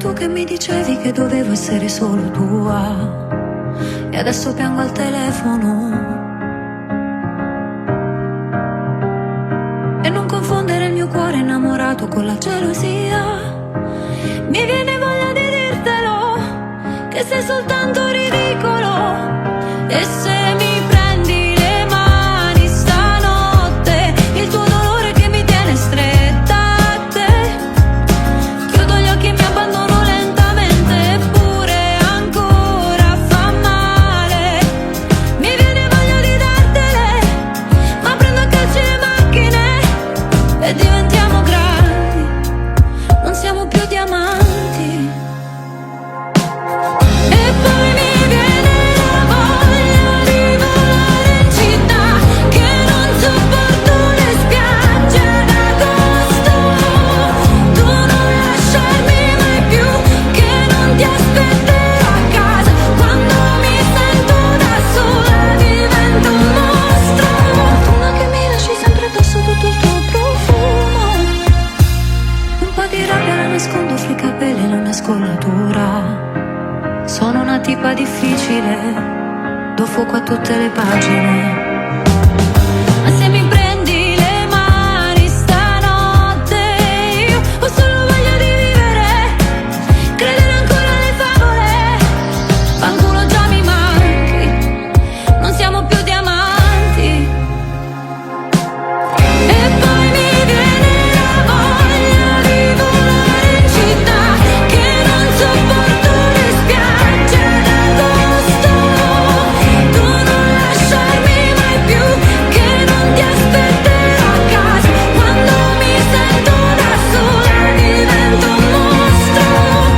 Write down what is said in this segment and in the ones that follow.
tu che mi dicevi che dovevo essere solo tua, e adesso piango al telefono. E non confondere il mio cuore innamorato con la gelosia. Mi viene voglia di dirtelo, che sei soltanto ridicolo. E se mi prendi le mani stanotte, il tuo dolore che mi tiene stretta a te, chiudo gli occhi e mi abbandono lentamente, eppure ancora fa male. Mi viene voglia di dartele, ma prendo a calci le macchine e diventiamo grandi, non siamo più diamanti. E poi mi viene la voglia di volare in città, che non sopporto le spiagge d'agosto. Tu non lasciarmi mai più, che non ti aspetterò a casa. Quando mi sento da sola divento un mostro. Fortuna che mi lasci sempre addosso tutto il tuo profumo. Un po' di rabbia la nascondo fra i capelli e la mia scollatura. Sono una tipa difficile, do fuoco a tutte le pagine. Ma se mi prendi le mani stanotte, io ho solo voglia di vivere, credere ancora alle favole. Fanculo già mi manchi, non siamo più diamanti. E poi mi viene la voglia di volare in città, che non sopporto le spiagge d'agosto. Tu non lasciarmi mai più, che non ti aspetterò a casa. Quando mi sento da sola divento un mostro.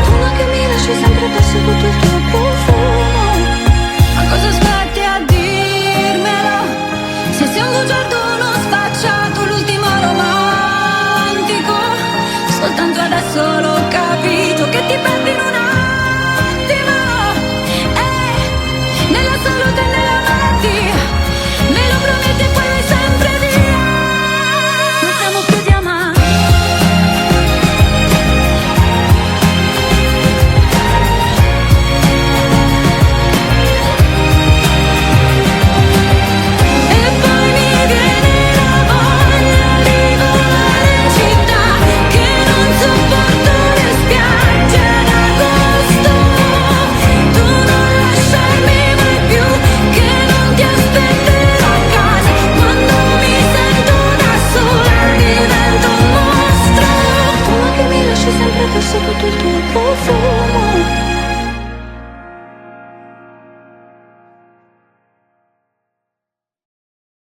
Fortuna che mi lasci sempre addosso tutto il tuo profumo. Ma cosa aspetti a dirmelo, se sei un bugiardo uno sfacciato, l'ultimo romantico? Soltanto adesso l'ho capito che ti perdi in un attimo, nella salute e nella malattia. Me lo prometti e poi vai sempre via. Non siamo più diamanti. E poi mi viene la voglia di volare in città, che non sopporto le spiagge d'agosto. Tu non lasciarmi mai più, che non ti aspetterò a casa. Quando mi sento da sola divento un mostro. Fortuna che mi lasci sempre addosso tutto il tuo profumo.